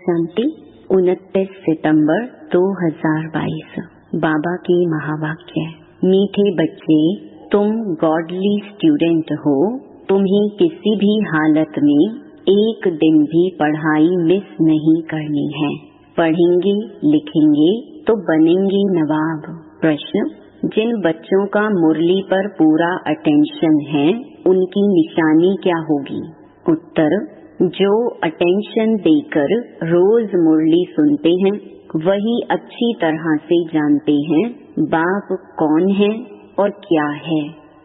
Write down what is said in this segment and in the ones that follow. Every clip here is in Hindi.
शांति 29 सितंबर 2022। बाबा की महावाक्य। मीठे बच्चे, तुम गॉडली स्टूडेंट हो। तुम्हें किसी भी हालत में एक दिन भी पढ़ाई मिस नहीं करनी है। पढ़ेंगे लिखेंगे तो बनेंगे नवाब। प्रश्न, जिन बच्चों का मुरली पर पूरा अटेंशन है उनकी निशानी क्या होगी? उत्तर, जो अटेंशन देकर रोज मुरली सुनते हैं वही अच्छी तरह से जानते हैं बाप कौन है और क्या है,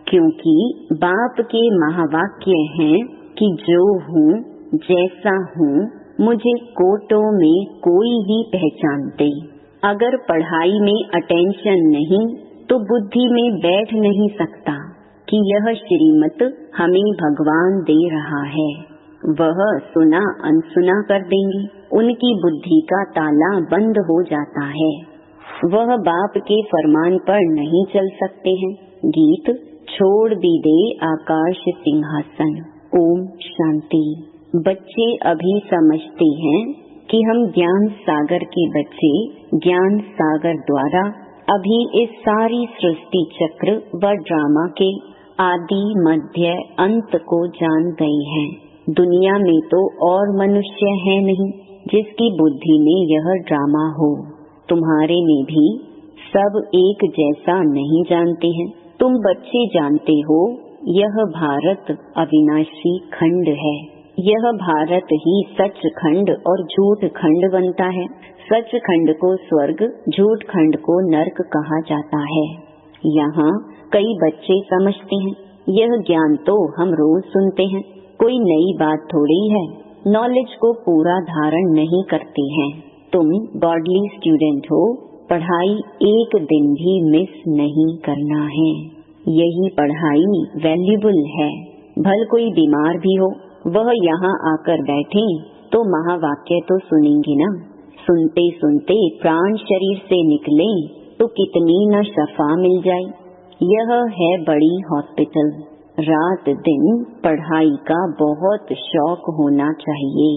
क्योंकि बाप के महावाक्य हैं कि जो हूँ जैसा हूँ मुझे कोटों में कोई भी पहचानते। अगर पढ़ाई में अटेंशन नहीं तो बुद्धि में बैठ नहीं सकता कि यह श्रीमत हमें भगवान दे रहा है। वह सुना अनसुना कर देंगे, उनकी बुद्धि का ताला बंद हो जाता है। वह बाप के फरमान पर नहीं चल सकते हैं। गीत, छोड़ दी दे आकाश सिंहासन। ओम शांति। बच्चे अभी समझते हैं कि हम ज्ञान सागर के बच्चे ज्ञान सागर द्वारा अभी इस सारी सृष्टि चक्र व ड्रामा के आदि मध्य अंत को जान गए हैं। दुनिया में तो और मनुष्य है नहीं जिसकी बुद्धि में यह ड्रामा हो। तुम्हारे में भी सब एक जैसा नहीं जानते हैं। तुम बच्चे जानते हो यह भारत अविनाशी खंड है। यह भारत ही सच खंड और झूठ खंड बनता है। सच खंड को स्वर्ग, झूठ खंड को नरक कहा जाता है। यहाँ कई बच्चे समझते हैं यह ज्ञान तो हम रोज सुनते हैं, कोई नई बात थोड़ी है। नॉलेज को पूरा धारण नहीं करते हैं। तुम गॉडली स्टूडेंट हो, पढ़ाई एक दिन भी मिस नहीं करना है। यही पढ़ाई वैल्यूबल है। भल कोई बीमार भी हो वह यहाँ आकर बैठे तो महावाक्य तो सुनेंगे ना। सुनते सुनते प्राण शरीर से निकले तो कितनी न शफा मिल जाए। यह है बड़ी हॉस्पिटल। रात दिन पढ़ाई का बहुत शौक होना चाहिए।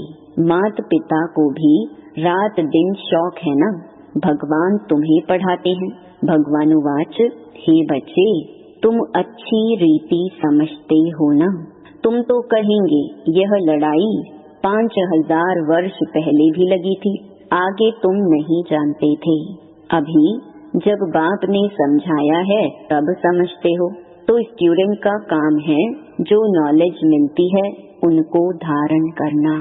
माता पिता को भी रात दिन शौक है ना। भगवान तुम्हें पढ़ाते हैं। भगवानुवाच, हे बच्चे, तुम अच्छी रीति समझते हो ना। तुम तो कहेंगे यह लड़ाई 5000 वर्ष पहले भी लगी थी, आगे तुम नहीं जानते थे। अभी जब बाप ने समझाया है तब समझते हो। तो स्टूडेंट का काम है जो नॉलेज मिलती है उनको धारण करना।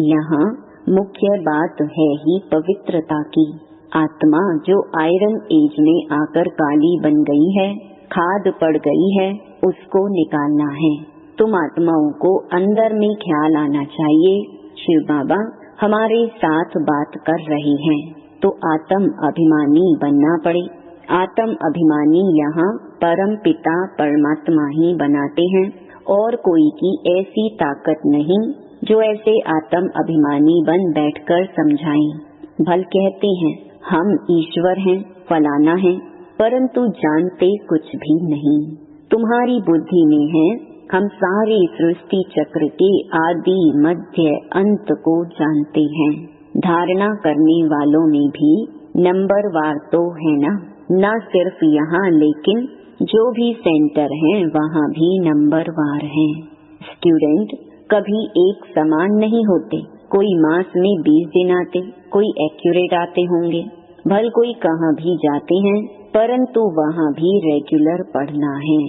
यहाँ मुख्य बात है ही पवित्रता की। आत्मा जो आयरन एज में आकर काली बन गई है, खाद पड़ गई है, उसको निकालना है। तुम आत्माओं को अंदर में ख्याल आना चाहिए शिव बाबा हमारे साथ बात कर रहे हैं, तो आत्म अभिमानी बनना पड़े। आत्म अभिमानी यहाँ परम पिता परमात्मा ही बनाते हैं और कोई की ऐसी ताकत नहीं जो ऐसे आत्म अभिमानी बन बैठकर समझाएं। भल कहते हैं हम ईश्वर हैं, फलाना है, परंतु जानते कुछ भी नहीं। तुम्हारी बुद्धि में है हम सारे सृष्टि चक्र के आदि मध्य अंत को जानते हैं। धारणा करने वालों में भी नंबरवार तो है ना सिर्फ यहाँ, लेकिन जो भी सेंटर हैं वहाँ भी नंबरवार हैं। स्टूडेंट कभी एक समान नहीं होते। कोई मास में 20 दिन आते, कोई एक्यूरेट आते होंगे। भल कोई कहाँ भी जाते हैं, परंतु वहाँ भी रेगुलर पढ़ना है।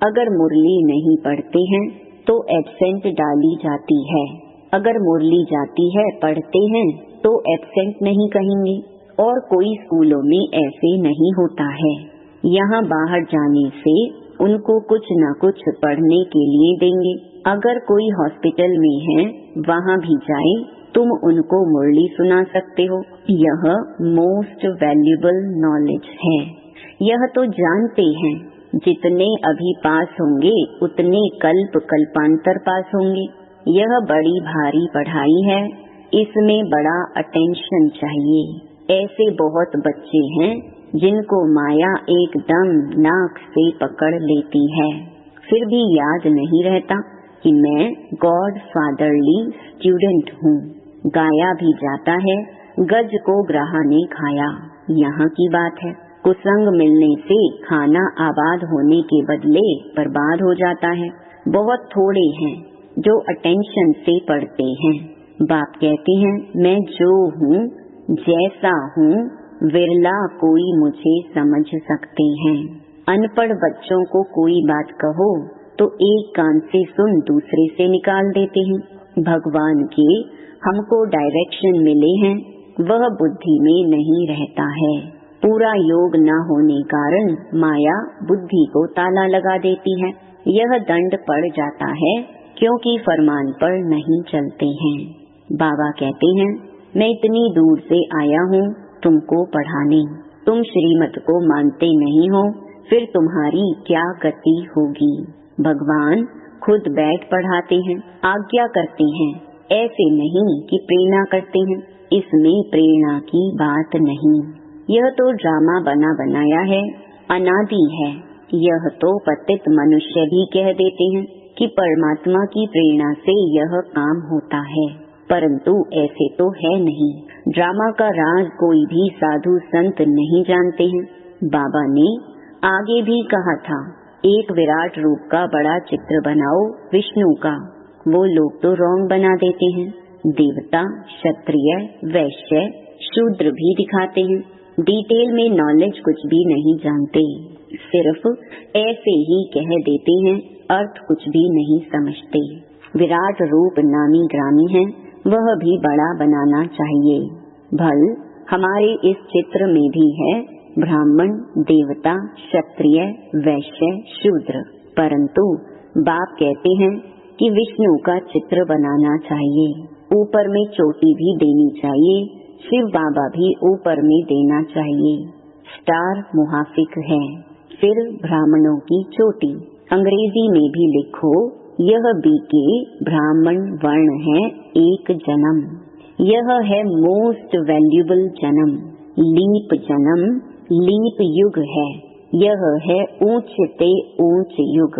अगर मुरली नहीं पढ़ते हैं तो एब्सेंट डाली जाती है। अगर मुरली जाती है पढ़ते हैं तो एब्सेंट नहीं कहेंगे। और कोई स्कूलों में ऐसे नहीं होता है। यहाँ बाहर जाने से उनको कुछ न कुछ पढ़ने के लिए देंगे। अगर कोई हॉस्पिटल में है वहाँ भी जाए, तुम उनको मुरली सुना सकते हो। यह मोस्ट वैल्यूबल नॉलेज है। यह तो जानते हैं जितने अभी पास होंगे उतने कल्प कल्पांतर पास होंगे। यह बड़ी भारी पढ़ाई है, इसमें बड़ा अटेंशन चाहिए। ऐसे बहुत बच्चे हैं जिनको माया एकदम नाक से पकड़ लेती है, फिर भी याद नहीं रहता कि मैं गॉड फादरली स्टूडेंट हूँ। गाया भी जाता है, गज को ग्राह ने खाया। यहाँ की बात है। कुसंग मिलने से खाना आबाद होने के बदले बर्बाद हो जाता है। बहुत थोड़े हैं जो अटेंशन से पढ़ते हैं। बाप कहते हैं, मैं जो हूँ जैसा हूँ, विरला कोई मुझे समझ सकते हैं। अनपढ़ बच्चों को कोई बात कहो तो एक कान से सुन दूसरे से निकाल देते हैं। भगवान के हमको डायरेक्शन मिले हैं, वह बुद्धि में नहीं रहता है। पूरा योग न होने कारण माया बुद्धि को ताला लगा देती है। यह दंड पड़ जाता है क्योंकि फरमान पर नहीं चलते हैं। बाबा कहते हैं, मैं इतनी दूर से आया हूँ तुमको पढ़ाने। तुम श्रीमत को मानते नहीं हो, फिर तुम्हारी क्या गति होगी। भगवान खुद बैठ पढ़ाते हैं, आज्ञा करते हैं, ऐसे नहीं कि प्रेरणा करते हैं। इसमें प्रेरणा की बात नहीं। यह तो ड्रामा बना बनाया है, अनादि है। यह तो पतित मनुष्य भी कह देते हैं कि परमात्मा की प्रेरणा से यह काम होता है, परंतु ऐसे तो है नहीं। ड्रामा का राज कोई भी साधु संत नहीं जानते हैं। बाबा ने आगे भी कहा था, एक विराट रूप का बड़ा चित्र बनाओ विष्णु का। वो लोग तो रॉन्ग बना देते हैं। देवता, क्षत्रिय, वैश्य, शूद्र भी दिखाते हैं। डिटेल में नॉलेज कुछ भी नहीं जानते, सिर्फ ऐसे ही कह देते हैं, अर्थ कुछ भी नहीं समझते। विराट रूप नामी ग्रामी है, वह भी बड़ा बनाना चाहिए। भल हमारे इस चित्र में भी है ब्राह्मण, देवता, क्षत्रिय, वैश्य, शूद्र, परंतु बाप कहते हैं कि विष्णु का चित्र बनाना चाहिए। ऊपर में चोटी भी देनी चाहिए। शिव बाबा भी ऊपर में देना चाहिए। स्टार मुहाफिक है। फिर ब्राह्मणों की चोटी अंग्रेजी में भी लिखो, यह बीके ब्राह्मण वर्ण है एक जन्म। यह है मोस्ट वैल्यूबल जन्म। लीप जन्म, लीप युग है। यह है ऊंच से ऊंच युग।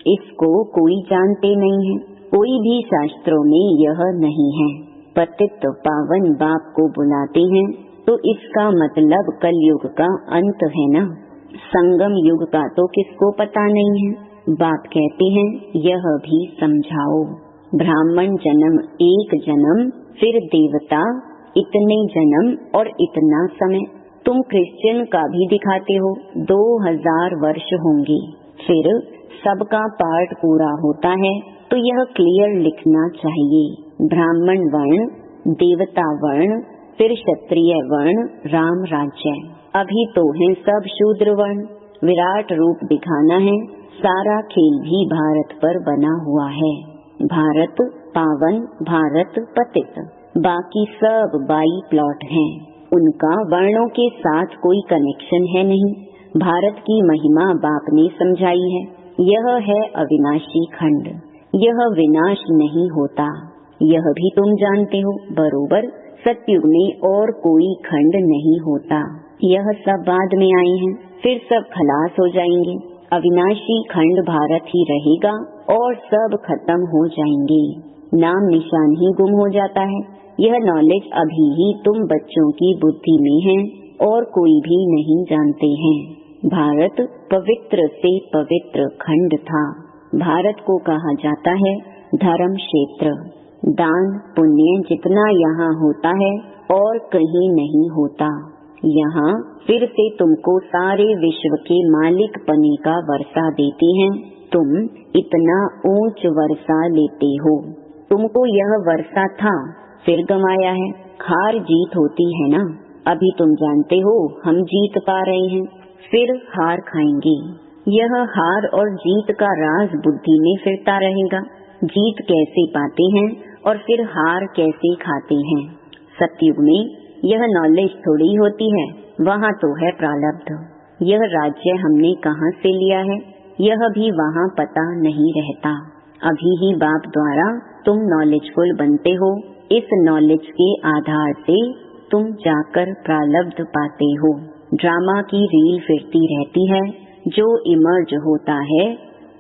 इसको कोई जानते नहीं है, कोई भी शास्त्रों में यह नहीं है। पतित पावन बाप को बुलाते हैं तो इसका मतलब कलयुग का अंत है ना। संगम युग का तो किसको पता नहीं है। बाप कहते हैं, यह भी समझाओ। ब्राह्मण जन्म एक जन्म, फिर देवता इतने जन्म और इतना समय। तुम क्रिश्चियन का भी दिखाते हो, 2000 वर्ष होंगे। फिर सबका पार्ट पूरा होता है तो यह क्लियर लिखना चाहिए। ब्राह्मण वर्ण, देवता वर्ण, फिर क्षत्रिय वर्ण, राम राज्य। अभी तो है सब शूद्र वर्ण। विराट रूप दिखाना है। सारा खेल भी भारत पर बना हुआ है। भारत पावन, भारत पतित, बाकी सब बाई प्लॉट हैं। उनका वर्णों के साथ कोई कनेक्शन है नहीं। भारत की महिमा बाप ने समझाई है। यह है अविनाशी खंड, यह विनाश नहीं होता। यह भी तुम जानते हो बरोबर। सतयुग में और कोई खंड नहीं होता। यह सब बाद में आए हैं, फिर सब खलास हो जाएंगे। अविनाशी खंड भारत ही रहेगा और सब खत्म हो जाएंगे। नाम निशान ही गुम हो जाता है। यह नॉलेज अभी ही तुम बच्चों की बुद्धि में है और कोई भी नहीं जानते हैं। भारत पवित्र से पवित्र खंड था। भारत को कहा जाता है धर्म क्षेत्र। दान पुण्य जितना यहाँ होता है और कहीं नहीं होता। यहाँ फिर से तुमको सारे विश्व के मालिक पने का वर्षा देते हैं। तुम इतना ऊंच वर्षा लेते हो। तुमको यह वर्षा था, फिर गंवाया है। हार जीत होती है ना। अभी तुम जानते हो हम जीत पा रहे हैं, फिर हार खाएंगे। यह हार और जीत का राज बुद्धि में फिरता रहेगा। जीत कैसे पाते हैं और फिर हार कैसे खाते हैं। सतयुग में यह नॉलेज थोड़ी होती है, वहाँ तो है प्रारब्ध। यह राज्य हमने कहाँ से लिया है, यह भी वहाँ पता नहीं रहता। अभी ही बाप द्वारा तुम नॉलेजफुल बनते हो। इस नॉलेज के आधार से तुम जाकर प्रारब्ध पाते हो। ड्रामा की रील फिरती रहती है। जो इमर्ज होता है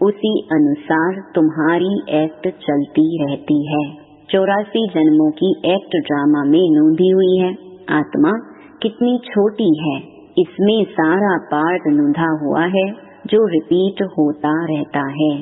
उसी अनुसार तुम्हारी एक्ट चलती रहती है। 84 जन्मों की एक्ट ड्रामा में नोंधी हुई है। आत्मा कितनी छोटी है, इसमें सारा पार्ट नोंधा हुआ है जो रिपीट होता रहता है।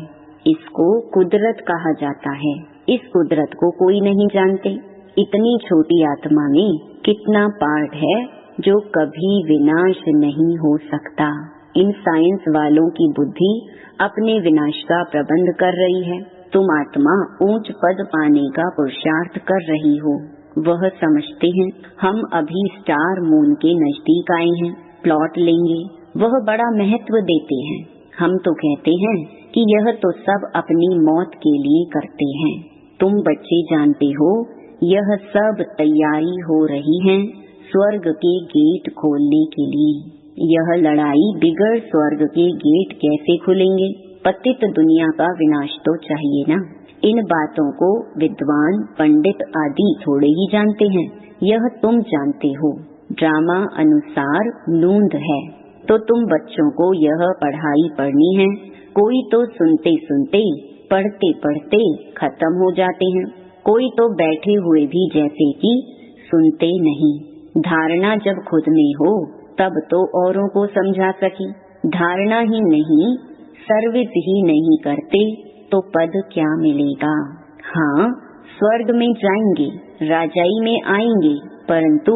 इसको कुदरत कहा जाता है। इस कुदरत को कोई नहीं जानते। इतनी छोटी आत्मा में कितना पार्ट है जो कभी विनाश नहीं हो सकता। इन साइंस वालों की बुद्धि अपने विनाश का प्रबंध कर रही है। तुम आत्मा ऊंच पद पाने का पुरुषार्थ कर रही हो। वह समझते हैं हम अभी स्टार मून के नजदीक आए हैं, प्लॉट लेंगे। वह बड़ा महत्व देते हैं। हम तो कहते हैं कि यह तो सब अपनी मौत के लिए करते हैं। तुम बच्चे जानते हो यह सब तैयारी हो रही है स्वर्ग के गेट खोलने के लिए। यह लड़ाई बिगड़ स्वर्ग के गेट कैसे खुलेंगे? पतित दुनिया का विनाश तो चाहिए ना। इन बातों को विद्वान पंडित आदि थोड़े ही जानते हैं। यह तुम जानते हो। ड्रामा अनुसार नूंद है तो तुम बच्चों को यह पढ़ाई पढ़नी है। कोई तो सुनते सुनते पढ़ते पढ़ते खत्म हो जाते हैं। कोई तो बैठे हुए भी जैसे कि सुनते नहीं। धारणा जब खुद में हो तब तो औरों को समझा सके। धारणा ही नहीं, सर्विस ही नहीं करते तो पद क्या मिलेगा? हाँ, स्वर्ग में जाएंगे, राजाई में आएंगे, परंतु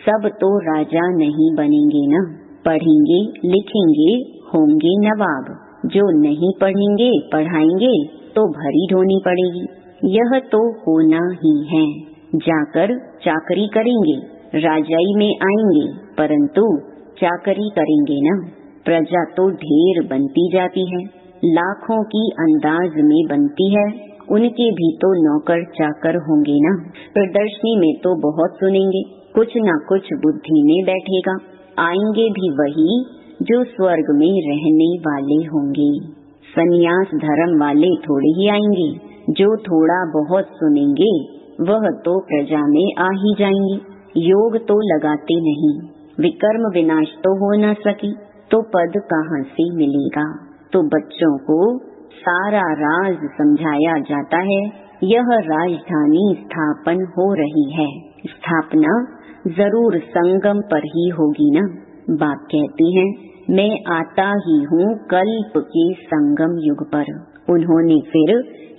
सब तो राजा नहीं बनेंगे ना। पढ़ेंगे, लिखेंगे, होंगे नवाब। जो नहीं पढ़ेंगे, पढ़ाएंगे तो भरी ढोनी पड़ेगी। यह तो होना ही है। जाकर चाकरी करेंगे, राजाई में आएंगे, परंतु चाकरी करेंगे ना। प्रजा तो ढेर बनती जाती है, लाखों की अंदाज में बनती है। उनके भी तो नौकर चाकर होंगे ना। प्रदर्शनी में तो बहुत सुनेंगे, कुछ न कुछ बुद्धि में बैठेगा। आएंगे भी वही जो स्वर्ग में रहने वाले होंगे। संन्यास धर्म वाले थोड़े ही आएंगे। जो थोड़ा बहुत सुनेंगे वह तो प्रजा में आ ही जाएंगे। योग तो लगाते नहीं। विकर्म विनाश तो हो न सके तो पद कहाँ से मिलेगा? तो बच्चों को सारा राज समझाया जाता है। यह राजधानी स्थापन हो रही है। स्थापना जरूर संगम पर ही होगी ना। बाप कहती हैं मैं आता ही हूँ कल्प के संगम युग पर। उन्होंने फिर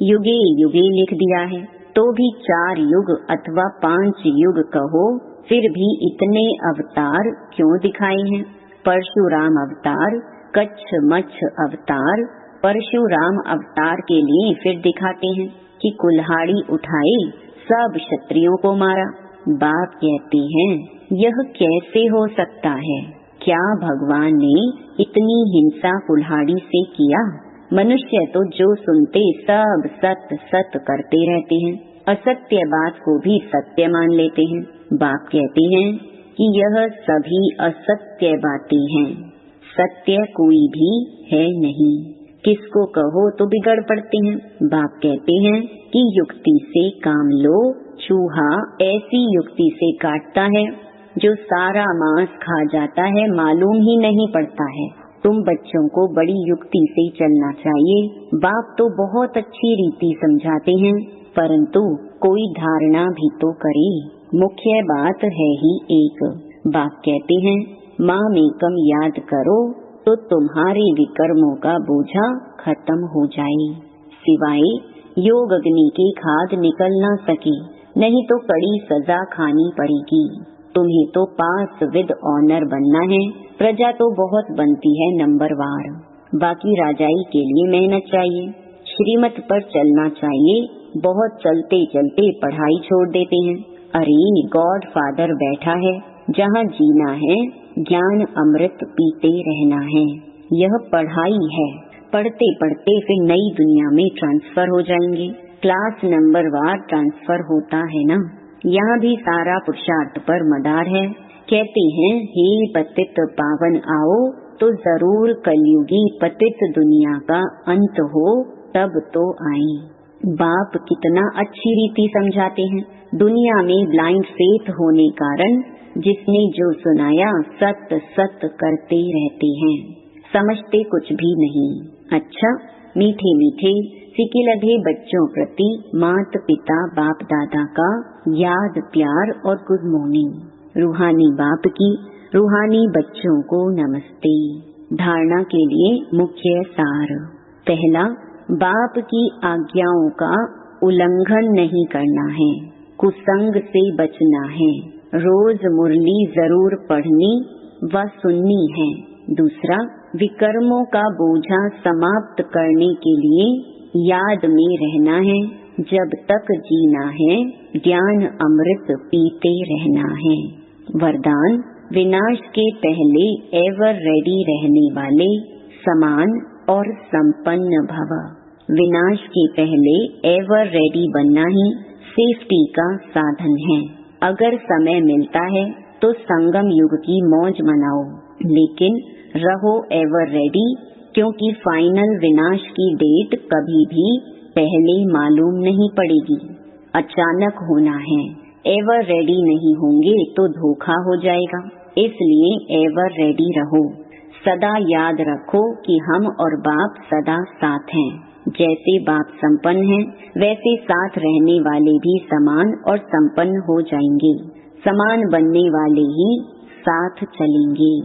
युगे युगे लिख दिया है। तो भी 4 युग अथवा 5 युग कहो, फिर भी इतने अवतार क्यों दिखाए हैं? परशुराम अवतार, कच्छ मच्छ अवतार। परशुराम अवतार के लिए फिर दिखाते हैं कि कुल्हाड़ी उठाए सब क्षत्रियों को मारा। बाप कहते हैं यह कैसे हो सकता है? क्या भगवान ने इतनी हिंसा कुल्हाड़ी से किया? मनुष्य तो जो सुनते सब सत सत करते रहते हैं, असत्य बात को भी सत्य मान लेते हैं। बाप कहते हैं कि यह सभी असत्य बातें हैं, सत्य कोई भी है नहीं। किसको कहो तो बिगड़ पड़ते हैं। बाप कहते हैं कि युक्ति से काम लो। चूहा ऐसी युक्ति से काटता है जो सारा मांस खा जाता है, मालूम ही नहीं पड़ता है। तुम बच्चों को बड़ी युक्ति से चलना चाहिए। बाप तो बहुत अच्छी रीति समझाते हैं, परंतु कोई धारणा भी तो करे। मुख्य बात है ही एक। बाप कहते हैं माम एकम याद करो तो तुम्हारे विकर्मों का बोझा खत्म हो जाए। सिवाय योग अग्नि की खाद निकल ना सके, नहीं तो कड़ी सजा खानी पड़ेगी। तुम्हें तो पास विद ऑनर बनना है। प्रजा तो बहुत बनती है नंबरवार। बाकी राजाई के लिए मेहनत चाहिए, श्रीमत पर चलना चाहिए। बहुत चलते चलते पढ़ाई छोड़ देते हैं। अरे गॉड फादर बैठा है, जहाँ जीना है ज्ञान अमृत पीते रहना है। यह पढ़ाई है। पढ़ते पढ़ते फिर नई दुनिया में ट्रांसफर हो जाएंगे। क्लास नंबर वार ट्रांसफर होता है ना। यहाँ भी सारा पुरुषार्थ पर मदार है। कहते हैं हे पतित पावन आओ, तो जरूर कलयुगी पतित दुनिया का अंत हो तब तो आए। बाप कितना अच्छी रीति समझाते हैं। दुनिया में ब्लाइंड फेथ होने कारण जिसने जो सुनाया सत सत करते रहते हैं, समझते कुछ भी नहीं। अच्छा, मीठे मीठे सिके लधे बच्चों प्रति माता पिता बाप दादा का याद प्यार और गुड मॉर्निंग। रूहानी बाप की रूहानी बच्चों को नमस्ते। धारणा के लिए मुख्य सार। पहला, बाप की आज्ञाओं का उल्लंघन नहीं करना है, कुसंग से बचना है, रोज मुरली जरूर पढ़नी व सुननी है। दूसरा, विकर्मों का बोझा समाप्त करने के लिए याद में रहना है, जब तक जीना है ज्ञान अमृत पीते रहना है। वरदान, विनाश के पहले एवर रेडी रहने वाले समान और संपन्न भव। विनाश के पहले एवर रेडी बनना ही सेफ्टी का साधन है। अगर समय मिलता है तो संगम युग की मौज मनाओ, लेकिन रहो एवर रेडी, क्योंकि फाइनल विनाश की डेट कभी भी पहले मालूम नहीं पड़ेगी, अचानक होना है। एवर रेडी नहीं होंगे तो धोखा हो जाएगा, इसलिए एवर रेडी रहो। सदा याद रखो कि हम और बाप सदा साथ हैं। जैसे बाप संपन्न हैं, वैसे साथ रहने वाले भी समान और संपन्न हो जाएंगे। समान बनने वाले ही साथ चलेंगे।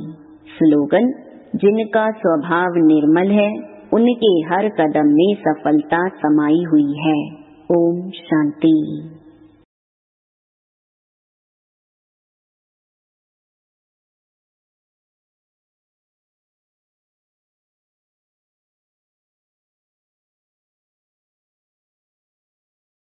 स्लोगन, जिनका स्वभाव निर्मल है उनके हर कदम में सफलता समाई हुई है। ओम शांति।